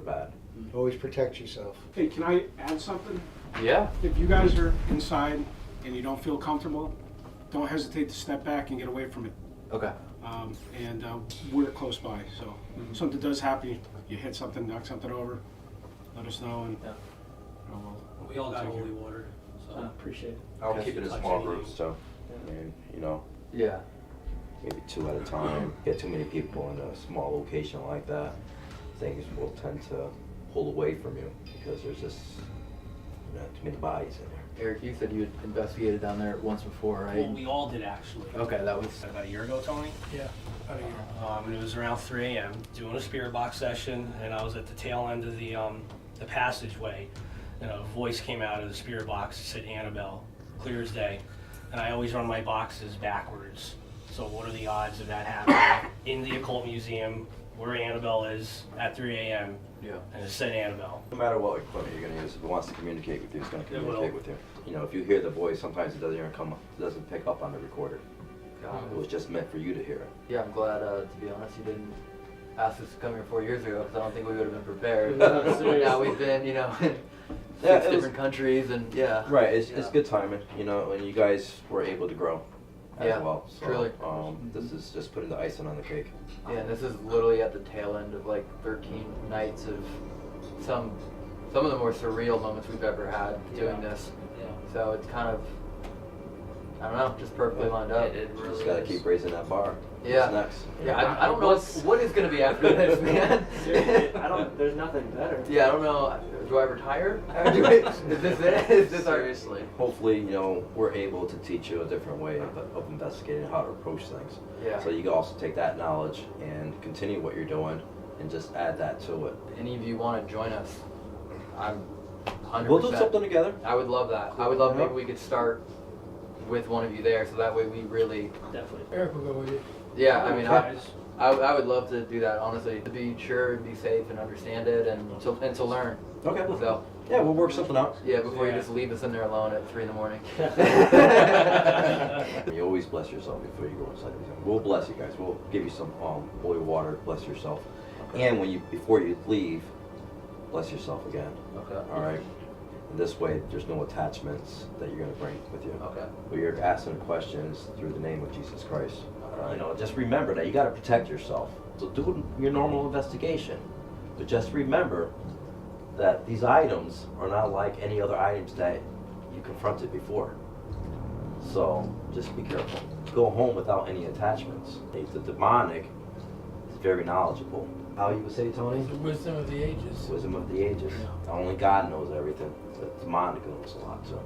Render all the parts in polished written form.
or bad. Always protect yourself. Hey, can I add something? Yeah. If you guys are inside and you don't feel comfortable, don't hesitate to step back and get away from it. Okay. We're close by, so something does happen, you hit something, knock something over, let us know, and Yeah. We all got holy water, so. Appreciate it. I'll Okay. keep it in small groups, so, and, you know, Yeah. maybe 2 at a time. Get too many people in a small location like that, things will tend to pull away from you because there's just too many bodies in there. Eric, you said you had investigated down there once before, right? Well, we all did actually. Okay, that was. About a year ago, Tony. Yeah, about a year. And it was around 3 a.m. doing a spirit box session, and I was at the tail end of the passageway, and a voice came out of the spirit box that said Annabelle, clear as day. And I always run my boxes backwards. So what are the odds of that happening in the occult museum where Annabelle is at 3 a.m. Yeah. and it said Annabelle? No matter what equipment you're going to use, if it wants to communicate with you, it's going to It communicate will. with you. You know, if you hear the voice, sometimes it doesn't even come, it doesn't pick up on the recorder. It was just meant for you to hear it. Yeah, I'm glad, to be honest, you didn't ask us to come here 4 years ago, because I don't think we would have been prepared. Now we've been, in Yeah, 6 different countries, and yeah. Right, it's good timing, and you guys were able to grow as Yeah, well. So, truly. This is just putting the icing on the cake. Yeah, and this is literally at the tail end of like 13 nights of some of the more surreal moments we've ever had doing this. Yeah. So it's kind of, I don't know, just perfectly lined up. It really Just got to is. keep raising that bar. Yeah. What's next? Yeah, I don't know what is going to be after this, man. There's nothing better. Yeah, I don't know. Do I retire? Is this it? Is this our... Seriously. Hopefully, we're able to teach you a different way of investigating how to approach things. Yeah. So you can also take that knowledge and continue what you're doing and just add that to it. Any of you want to join us? I'm 100%. We'll do something together. I would love that. I would love maybe we could start with one of you there, so that way we really... Definitely. Eric will go with you. Yeah, I mean, Guys. I would love to do that, honestly. To be sure and be safe and understand it and to learn. Okay. So, Yeah, we'll work something out. yeah, before you just leave us in there alone at 3 in the morning. You always bless yourself before you go inside. We'll bless you guys. We'll give you some holy water. Bless yourself. And before you leave, bless yourself again. Okay. All right. And this way, there's no attachments that you're going to bring with you. Okay. But you're asking questions through the name of Jesus Christ. Just remember that you got to protect yourself. So do your normal investigation, but just remember that these items are not like any other items that you confronted before. So just be careful. Go home without any attachments. The demonic is very knowledgeable. How you would say, Tony? The wisdom of the ages. Wisdom of the ages. Only God knows everything. But demonic knows a lot too.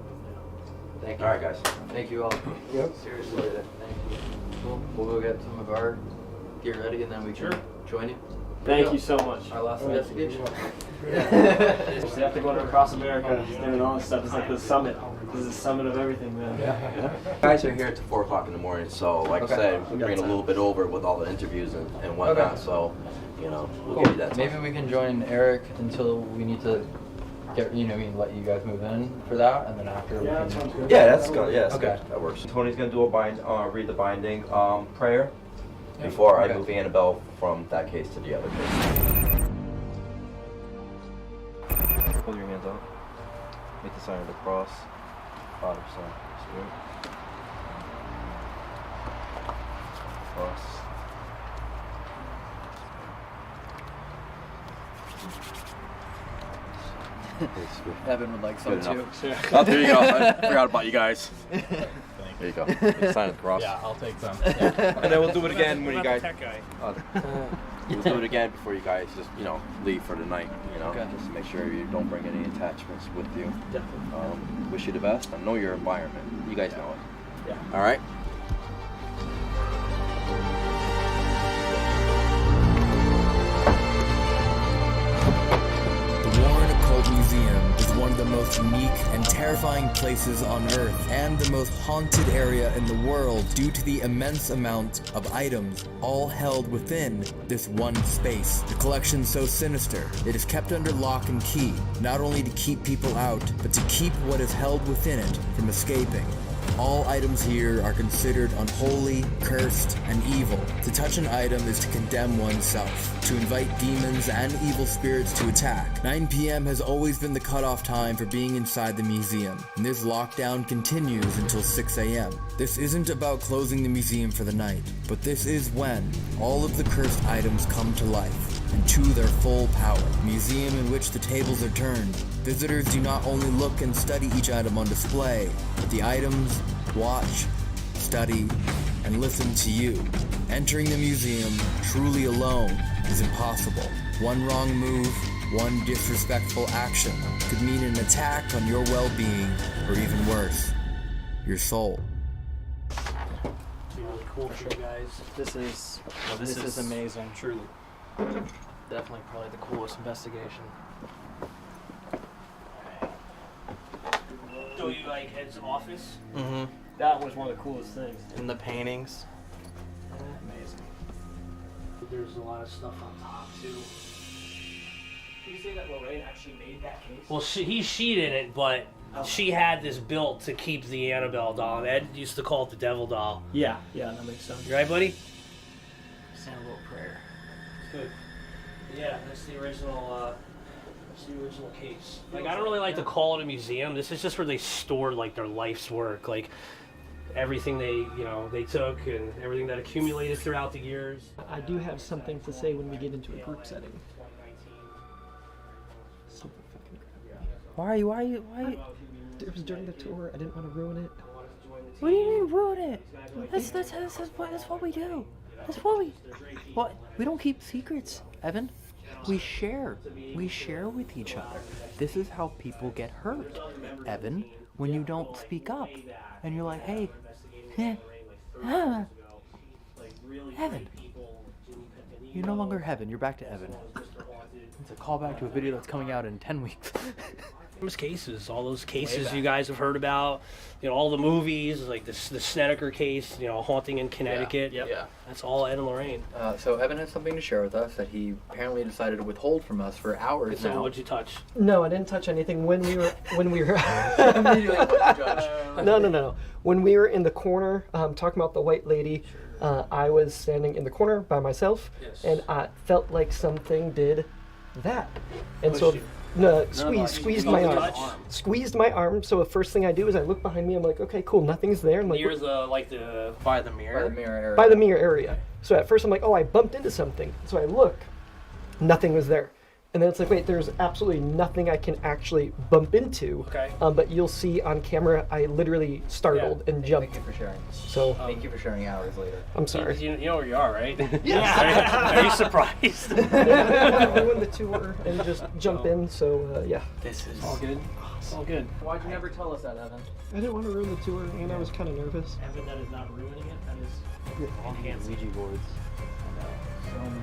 Thank you. All right, guys. Thank you all. Yep. Seriously, thank you. Cool. We'll go get some of our gear ready, and then we can join you. Thank you so much. Our last investigation. We have to go across America doing all this stuff. It's like the summit. This is the summit of everything, man. Yeah. Guys are here till 4 o'clock in the morning, so like I said, we're getting a little bit over with all the interviews and whatnot. Okay. So, we'll give you that time. Maybe we can join Eric until we need to get, let you guys move in for that, and then after we Yeah, can. that sounds good. Yeah, that's good. Yeah, that's Okay. good. That works. Tony's gonna do read the binding prayer before I Okay. move Annabelle from that case to the other case. Hold your hands out. Make the sign of the cross. Father, Son, Spirit. Cross. Evan would like some Good too. enough. Oh, there you go. I forgot about you guys. There you go. Sign of the cross. Yeah, I'll take some. And then we'll do it again when you guys. Tech guy. We'll do it again before you guys just leave for the night. Okay. Just to make sure you don't bring any attachments with you. Definitely. Wish you the best. I know your environment. You guys know it. Yeah. All right. The Warren Occult Museum is one of the most unique and terrifying places on Earth, and the most haunted area in the world due to the immense amount of items all held within this one space. The collection's so sinister, it is kept under lock and key, not only to keep people out, but to keep what is held within it from escaping. All items here are considered unholy, cursed, and evil. To touch an item is to condemn oneself, to invite demons and evil spirits to attack. 9 p.m. has always been the cutoff time for being inside the museum, and this lockdown continues until 6 a.m. This isn't about closing the museum for the night, but this is when all of the cursed items come to life and to their full power. A museum in which the tables are turned. Visitors do not only look and study each item on display, but the items watch, study, and listen to you. Entering the museum truly alone is impossible. One wrong move, one disrespectful action could mean an attack on your well-being, or even worse, your soul. It's really cool for you guys. This is This is amazing. Truly. Definitely probably the coolest investigation. So you like Ed's office? Mm-hmm. That was one of the coolest things. And the paintings. Amazing. There's a lot of stuff on top too. Did you say that Lorraine actually made that case? Well, she didn't it, but she had this built to keep the Annabelle doll. Ed used to call it the devil doll. Yeah, that makes sense. You right, buddy? Say a little prayer. Good. Yeah, that's the original. That's the original case. Like, I don't really like to call it a museum. This is just where they stored like their life's work, like everything they took and everything that accumulated throughout the years. I do have something to say when we get into a group setting. Something fucking crappy. Why? It was during the tour. I didn't want to ruin it. What do you mean ruin it? That's what we do. That's what we don't keep secrets, Evan. We share. We share with each other. This is how people get hurt, Evan, when you don't speak up. And you're like, hey, Evan. You're no longer Heaven, you're back to Evan. It's a callback to a video that's coming out in 10 weeks. Those cases, all those cases you guys have heard about, all the movies, like the Snedeker case, Haunting in Connecticut. Yeah. That's all Ed and Lorraine. So Evan has something to share with us that he apparently decided to withhold from us for hours So now. what'd you touch? No, I didn't touch anything when we were Immediately put the judge. No. When we were in the corner talking about the white lady, I was standing in the corner by myself, and I felt like something did that, and Pushed so. you. No, squeezed my arm. touch? Squeezed my arm. So the first thing I do is I look behind me. I'm like, okay, cool, nothing's there. I'm like, Near the By the mirror. area. by the mirror area. So at first I'm like, oh, I bumped into something. So I look, nothing was there. And then it's like, wait, there's absolutely nothing I can actually bump into. Okay. But you'll see on camera, I literally startled and jumped. Thank you for sharing. So Thank you for sharing hours later. I'm sorry. You know where you are, right? Yeah. Are you surprised? I ruined the tour and just jump in. So yeah. This is all good. It's all good. Why'd you never tell us that, Evan? I didn't want to ruin the tour, and I was kind of nervous. Evan, that is not ruining it. That is enhancing. Ouija boards. I know. So many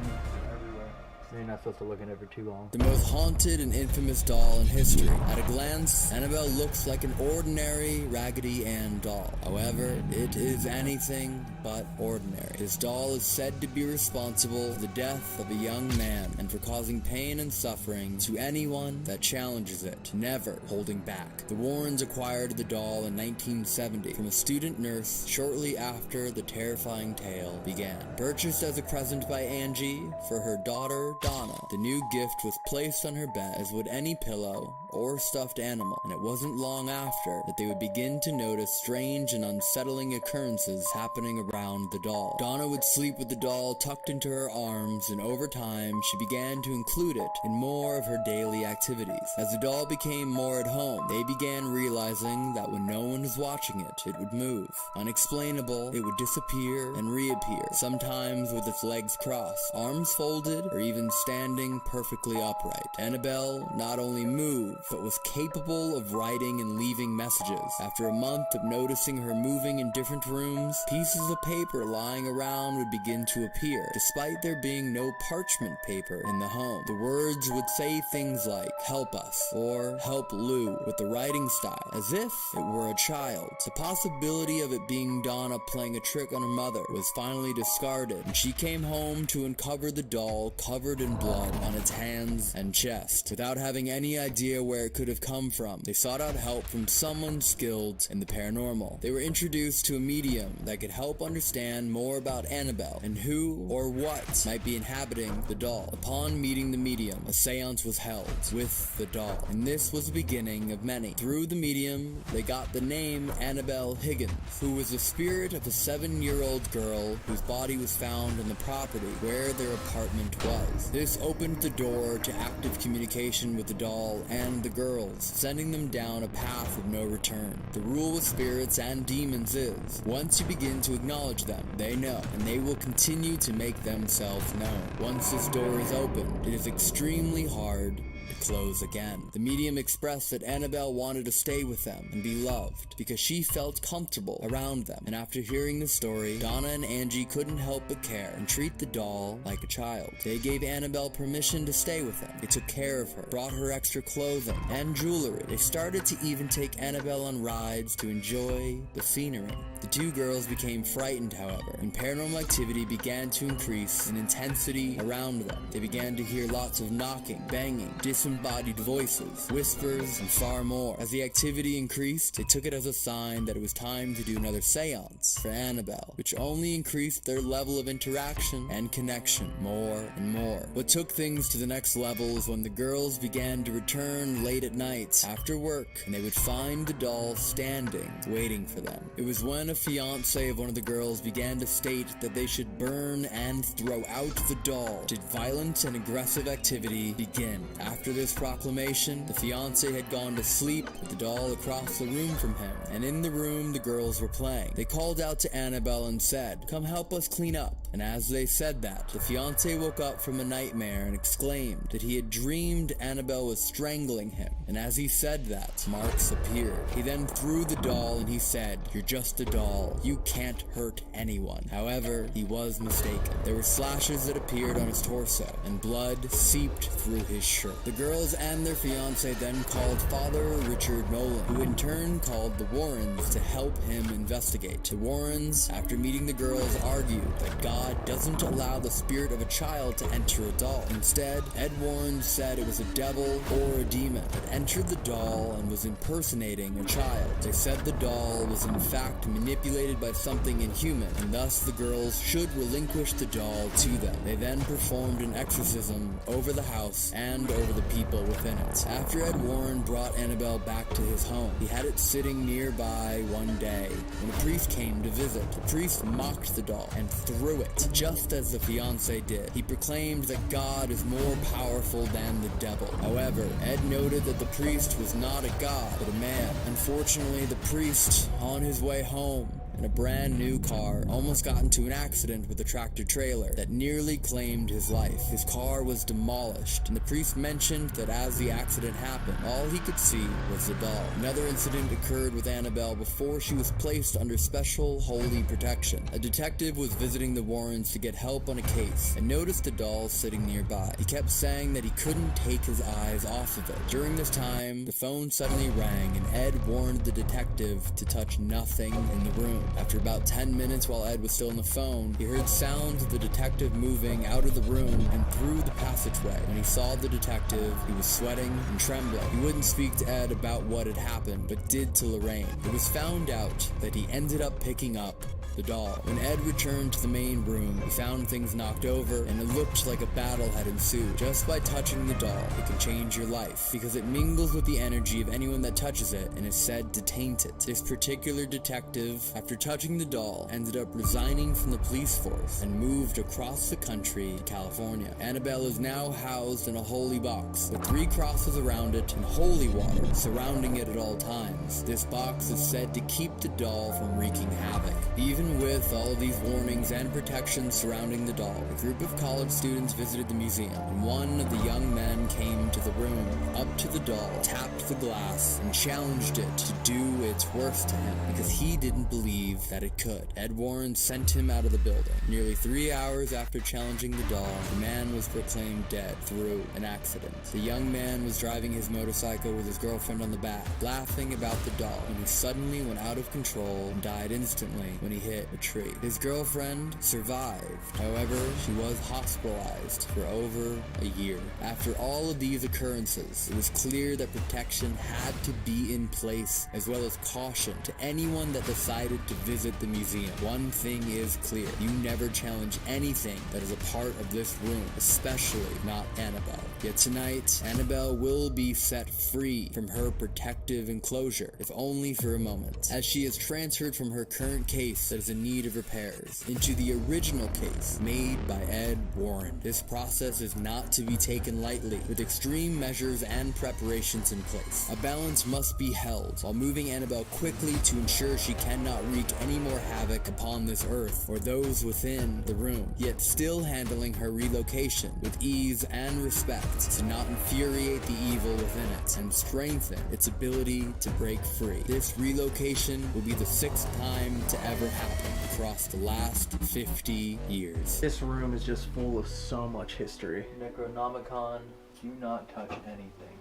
everywhere. You're not supposed to look at it for too long. The most haunted and infamous doll in history. At a glance, Annabelle looks like an ordinary Raggedy Ann doll. However, it is anything but ordinary. This doll is said to be responsible for the death of a young man and for causing pain and suffering to anyone that challenges it, never holding back. The Warrens acquired the doll in 1970 from a student nurse shortly after the terrifying tale began. Purchased as a present by Angie for her daughter, Donna, the new gift was placed on her bed, as would any pillow or stuffed animal, and it wasn't long after that they would begin to notice strange and unsettling occurrences happening around the doll. Donna would sleep with the doll tucked into her arms, and over time she began to include it in more of her daily activities. As the doll became more at home, they began realizing that when no one was watching it, it would move. Unexplainable, it would disappear and reappear, sometimes with its legs crossed, arms folded, or even standing perfectly upright. Annabelle not only moved, but was capable of writing and leaving messages. After a month of noticing her moving in different rooms, pieces of paper lying around would begin to appear, despite there being no parchment paper in the home. The words would say things like, "Help us," or "Help Lou," with the writing style, as if it were a child. The possibility of it being Donna playing a trick on her mother was finally discarded, and she came home to uncover the doll covered covered in blood on its hands and chest. Without having any idea where it could have come from, they sought out help from someone skilled in the paranormal. They were introduced to a medium that could help understand more about Annabelle and who or what might be inhabiting the doll. Upon meeting the medium, a seance was held with the doll, and this was the beginning of many. Through the medium, they got the name Annabelle Higgins, who was the spirit of a 7-year-old girl whose body was found on the property where their apartment was. This opened the door to active communication with the doll and the girls, sending them down a path of no return. The rule with spirits and demons is, once you begin to acknowledge them, they know, and they will continue to make themselves known. Once this door is opened, it is extremely hard to close again. The medium expressed that Annabelle wanted to stay with them and be loved because she felt comfortable around them. And after hearing the story, Donna and Angie couldn't help but care and treat the doll like a child. They gave Annabelle permission to stay with them. They took care of her, brought her extra clothing and jewelry. They started to even take Annabelle on rides to enjoy the scenery. The two girls became frightened, however, and paranormal activity began to increase in intensity around them. They began to hear lots of knocking, banging, disembodied voices, whispers, and far more. As the activity increased, they took it as a sign that it was time to do another seance for Annabelle, which only increased their level of interaction and connection more and more. What took things to the next level is when the girls began to return late at night after work, and they would find the doll standing, waiting for them. It was when a fiance of one of the girls began to state that they should burn and throw out the doll did violent and aggressive activity begin. After this proclamation, the fiance had gone to sleep with the doll across the room from him, and in the room the girls were playing. They called out to Annabelle and said, "Come help us clean up." And as they said that, the fiance woke up from a nightmare and exclaimed that he had dreamed Annabelle was strangling him. And as he said that, marks appeared. He then threw the doll and he said, "You're just a doll. You can't hurt anyone." However, he was mistaken. There were slashes that appeared on his torso, and blood seeped through his shirt. The girls and their fiance then called Father Richard Nolan, who in turn called the Warrens to help him investigate. The Warrens, after meeting the girls, argued that God doesn't allow the spirit of a child to enter a doll. Instead, Ed Warren said it was a devil or a demon that entered the doll and was impersonating a child. They said the doll was in fact manipulated by something inhuman, and thus the girls should relinquish the doll to them. They then performed an exorcism over the house and over the people within it. After Ed Warren brought Annabelle back to his home, he had it sitting nearby one day when a priest came to visit. The priest mocked the doll and threw it, just as the fiancé did. He proclaimed that God is more powerful than the devil. However, Ed noted that the priest was not a god, but a man. Unfortunately, the priest, on his way home in a brand new car, almost got into an accident with a tractor trailer that nearly claimed his life. His car was demolished, and the priest mentioned that as the accident happened, all he could see was the doll. Another incident occurred with Annabelle before she was placed under special holy protection. A detective was visiting the Warrens to get help on a case and noticed the doll sitting nearby. He kept saying that he couldn't take his eyes off of it. During this time, the phone suddenly rang, and Ed warned the detective to touch nothing in the room. After about 10 minutes while Ed was still on the phone, he heard sounds of the detective moving out of the room and through the passageway. When he saw the detective, he was sweating and trembling. He wouldn't speak to Ed about what had happened, but did to Lorraine. It was found out that he ended up picking up the doll. When Ed returned to the main room, he found things knocked over, and it looked like a battle had ensued. Just by touching the doll, it can change your life, because it mingles with the energy of anyone that touches it and is said to taint it. This particular detective, after touching the doll, ended up resigning from the police force and moved across the country to California. Annabelle is now housed in a holy box with 3 crosses around it and holy water surrounding it at all times. This box is said to keep the doll from wreaking havoc. Even with all of these warnings and protections surrounding the doll, a group of college students visited the museum, and one of the young men came to the room, up to the doll, tapped the glass, and challenged it to do its worst to him, because he didn't believe that it could. Ed Warren sent him out of the building. Nearly 3 hours after challenging the doll, the man was proclaimed dead through an accident. The young man was driving his motorcycle with his girlfriend on the back, laughing about the doll, when he suddenly went out of control and died instantly when he hit hit a tree. His girlfriend survived. However, she was hospitalized for over a year. After all of these occurrences, it was clear that protection had to be in place, as well as caution to anyone that decided to visit the museum. One thing is clear: you never challenge anything that is a part of this room, especially not Annabelle. Yet tonight, Annabelle will be set free from her protective enclosure, if only for a moment, as she is transferred from her current case that is in need of repairs into the original case made by Ed Warren. This process is not to be taken lightly, with extreme measures and preparations in place. A balance must be held while moving Annabelle quickly to ensure she cannot wreak any more havoc upon this earth or those within the room, yet still handling her relocation with ease and respect to not infuriate the evil within it and strengthen its ability to break free. This relocation will be the 6th time to ever happen across the last 50 years. This room is just full of so much history. Necronomicon, do not touch anything.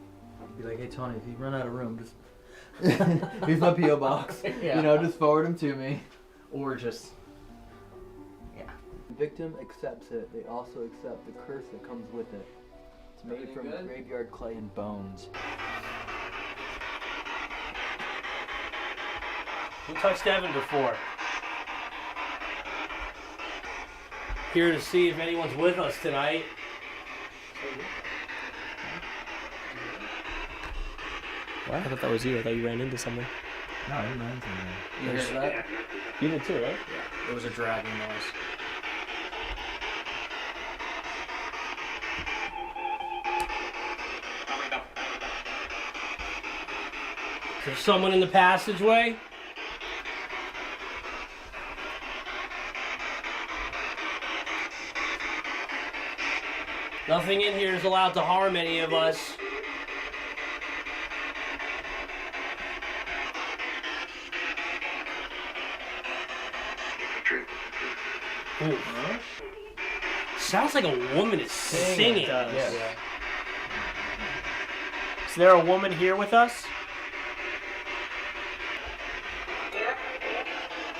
Be like, hey Tony, if you run out of room, just here's my P.O. box. Yeah. You know, just forward them to me. Or just... The victim accepts it. They also accept the curse that comes with it. It's made Everything from good? graveyard clay and bones. Who touched Evan before? Here to see if anyone's with us tonight. What? I thought that was you. I thought you ran into something. No, I didn't mind You heard that? You did too, right? It was a dragging noise. Is there someone in the passageway? Nothing in here is allowed to harm any of us. Ooh. Sounds like a woman is singing. It does. Yeah. Is there a woman here with us?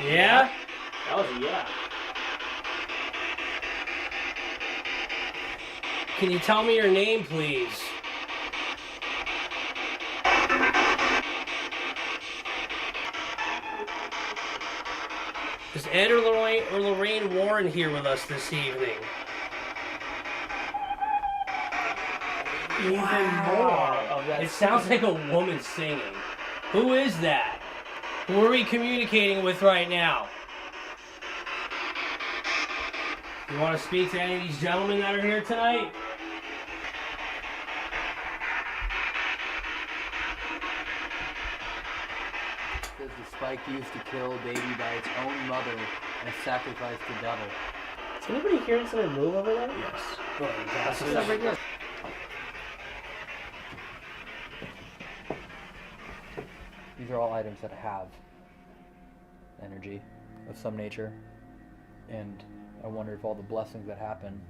Yeah? That was a yeah. Can you tell me your name, please? Is Ed or Lorraine Warren here with us this evening? Even more of that. It sounds like a woman singing. Who is that? Who are we communicating with right now? You want to speak to any of these gentlemen that are here tonight? Says the spike used to kill a baby by its own mother and sacrifice the devil. Is anybody hearing something move over there? Yes. That's what's up right there. These are all items that have energy of some nature, and I wonder if all the blessings that happen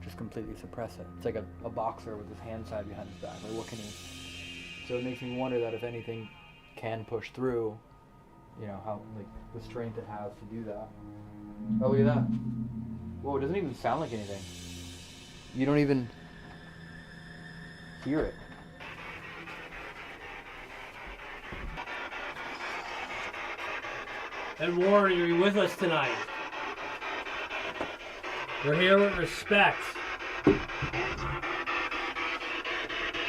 just completely suppress it. It's like a boxer with his hand tied behind his back. Like, what can he... So it makes me wonder that if anything can push through, you know, how, like, the strength it has to do that. Oh, look at that. Whoa, it doesn't even sound like anything. You don't even hear it. Ed Warren, are you with us tonight? We're here with respect. Did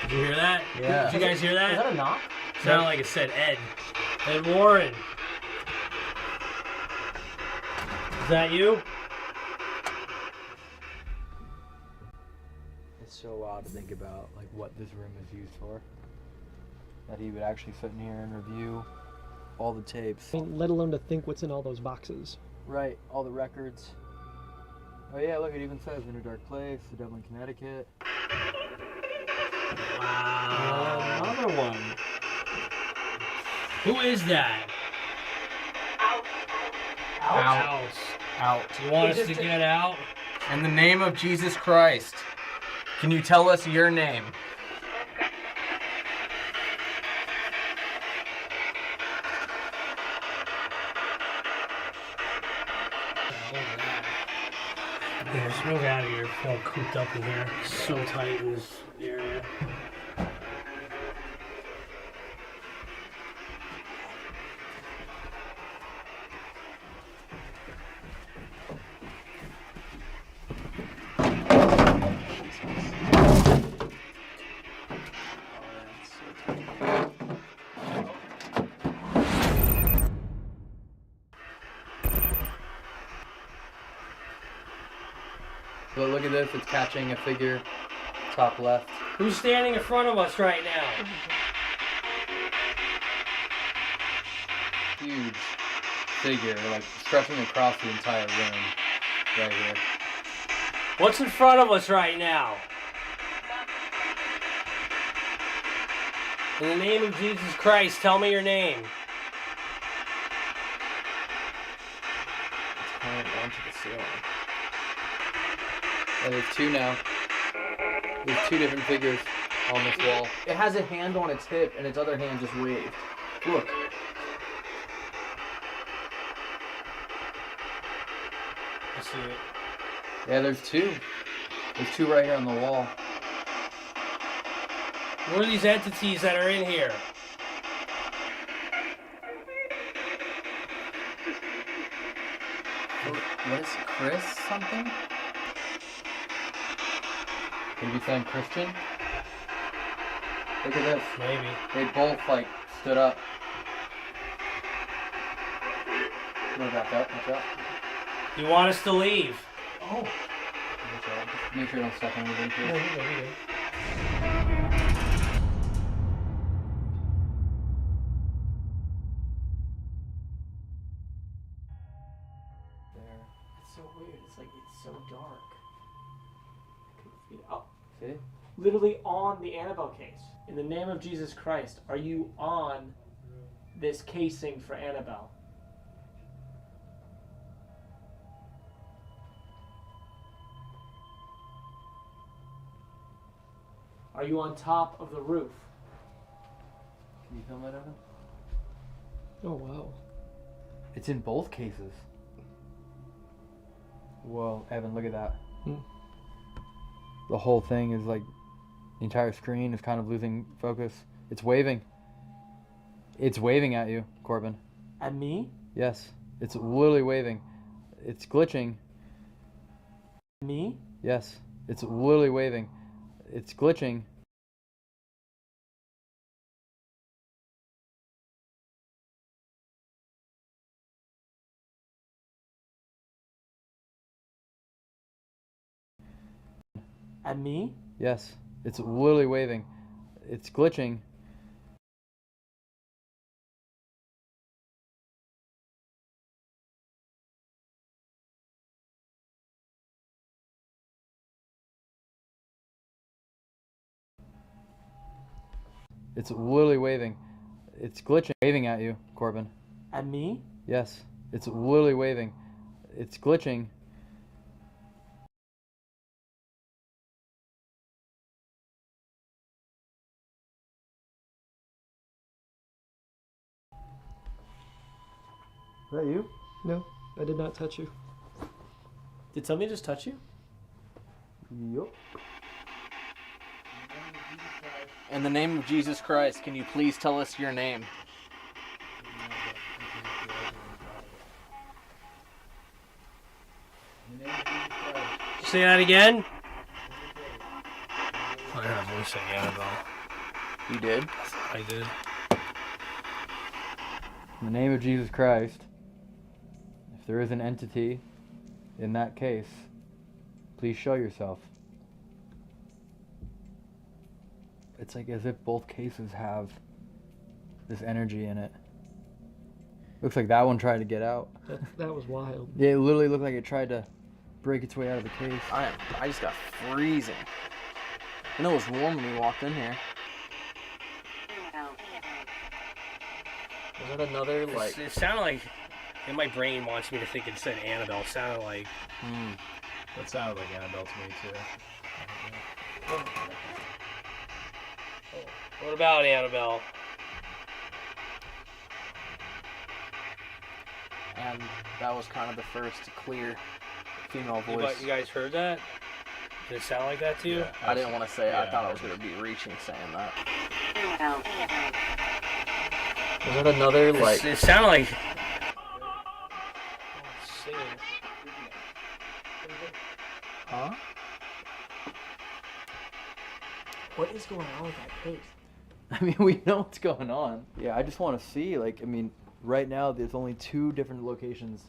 you hear that? Yeah. Did you guys hear that? Is that a knock? Sounded like it said Ed. Ed Warren. Is that you? It's so wild to think about, like, what this room is used for. That he would actually sit in here and review all the tapes. I mean, let alone to think what's in all those boxes. Right, all the records. Oh yeah, look, it even says In a Dark Place, The Devil in Connecticut. Wow. Another one. Who is that? Out. Out. You want us to get out? In the name of Jesus Christ, can you tell us your name? Yeah, just move out of here. I feel cooped up in here. So tight in this area. But look at this, it's catching a figure, top left. Who's standing in front of us right now? Huge figure, like stretching across the entire room, right here. What's in front of us right now? In the name of Jesus Christ, tell me your name. It's climbing onto the ceiling. Yeah, there's two now. There's two different figures on this wall. It has a hand on its hip and its other hand just waved. Look. I see it. Yeah, there's two. There's two right here on the wall. What are these entities that are in here? What is it, Chris something? Could be saying Christian? Look at this. Maybe. They both like stood up. Go back up, watch out. You want us to leave? Oh. Watch out. Just make sure you don't step on anything too. No, you're good, you're good. There. It's so weird. It's like it's so dark. Oh, See? literally on the Annabelle case. In the name of Jesus Christ, are you on this casing for Annabelle? Are you on top of the roof? Can you film that, Evan? Oh wow. It's in both cases. Whoa, Evan, look at that. The whole thing is like, the entire screen is kind of losing focus. It's waving. It's waving at you, Corbin. At me? Yes. It's literally waving. It's glitching. Me? Yes. It's literally waving. It's glitching. At me? Yes. It's literally waving. It's glitching. It's literally waving. It's glitching. Waving at you, Corbin. At me? Yes. It's literally waving. It's glitching. Is that you? No, I did not touch you. Did somebody just touch you? Yup. In the name of Jesus Christ, can you please tell us your name? Say that again? I heard a voice say Annabelle. You did? I did. In the name of Jesus Christ, if there is an entity in that case, please show yourself. It's like as if both cases have this energy in it. Looks like that one tried to get out. That was wild. Yeah, it literally looked like it tried to break its way out of the case. I just got freezing. I know it was warm when we walked in here. Was that another, like... It sounded like, and my brain wants me to think it said Annabelle. It sounded like... That sounded like Annabelle to me, too. What about Annabelle? and that was kind of the first clear female voice. You guys heard that? Did it sound like that to you? I didn't want to say it. I thought I was going to be reaching saying that. Was that another, like... It sounded like... Huh? What is going on with that case? I mean, we know what's going on. Yeah, I just want to see, like, I mean, right now there's only 2 different locations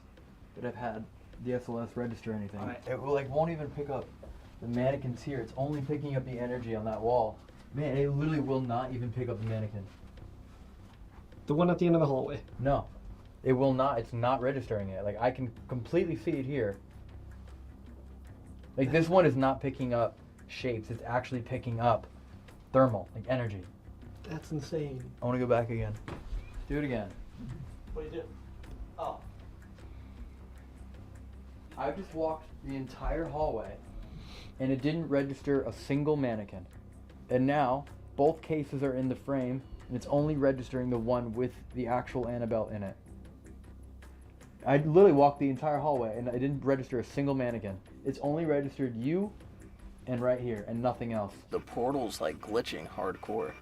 that have had the SLS register anything. Right. It will, like, won't even pick up the mannequins here. It's only picking up the energy on that wall. Man, it literally will not even pick up the mannequin. The one at the end of the hallway. No, it will not. It's not registering it. Like, I can completely see it here. Like, this one is not picking up shapes. It's actually picking up thermal, like energy. That's insane. I want to go back again. Do it again. What do you do? Oh. I just walked the entire hallway and it didn't register a single mannequin. And now both cases are in the frame and it's only registering the one with the actual Annabelle in it. I literally walked the entire hallway and I didn't register a single mannequin. It's only registered you and right here and nothing else. The portal's like glitching hardcore.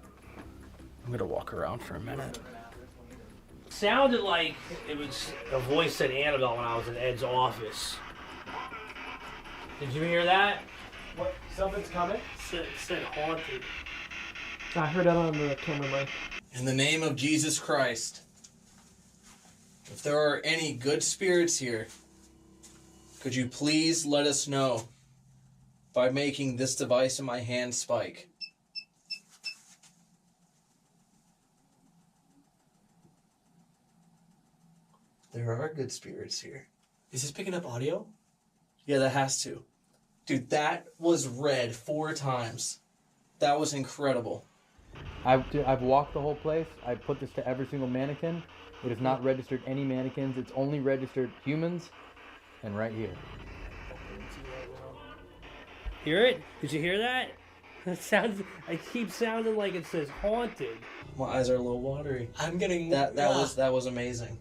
I'm gonna walk around for a minute. Sounded like it was a voice said Annabelle when I was in Ed's office. Did you hear that? What? Something's coming? Said haunted. I heard that on the camera mic. In the name of Jesus Christ, if there are any good spirits here, could you please let us know by making this device in my hand spike? There are good spirits here. Is this picking up audio? Yeah, that has to. Dude, that was read 4 times. That was incredible. I've walked the whole place. I put this to every single mannequin. It has not registered any mannequins. It's only registered humans and right here. Hear it? Did you hear that? It sounds. It keeps sounding like it says haunted. My eyes are a little watery. I'm getting... That was amazing.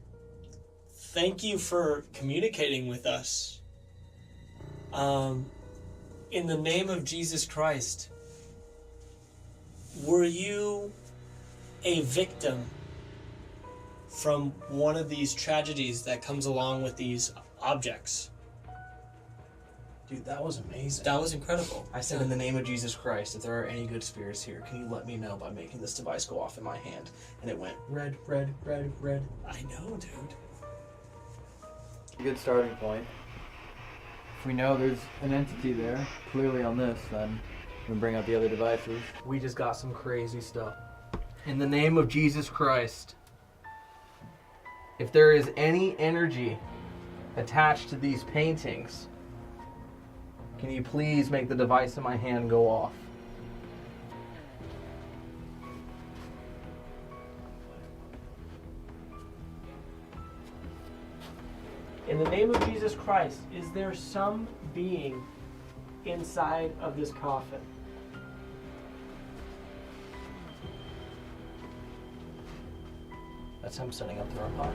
Thank you for communicating with us. In the name of Jesus Christ, were you a victim from one of these tragedies that comes along with these objects? Dude, that was amazing. That was incredible. I said, in the name of Jesus Christ, if there are any good spirits here, can you let me know by making this device go off in my hand? And it went red, red, red, red. I know, dude. A good starting point. If we know there's an entity there, clearly on this, then we can bring out the other devices. We just got some crazy stuff. In the name of Jesus Christ, if there is any energy attached to these paintings, can you please make the device in my hand go off? In the name of Jesus Christ, is there some being inside of this coffin? That's him setting up the robot.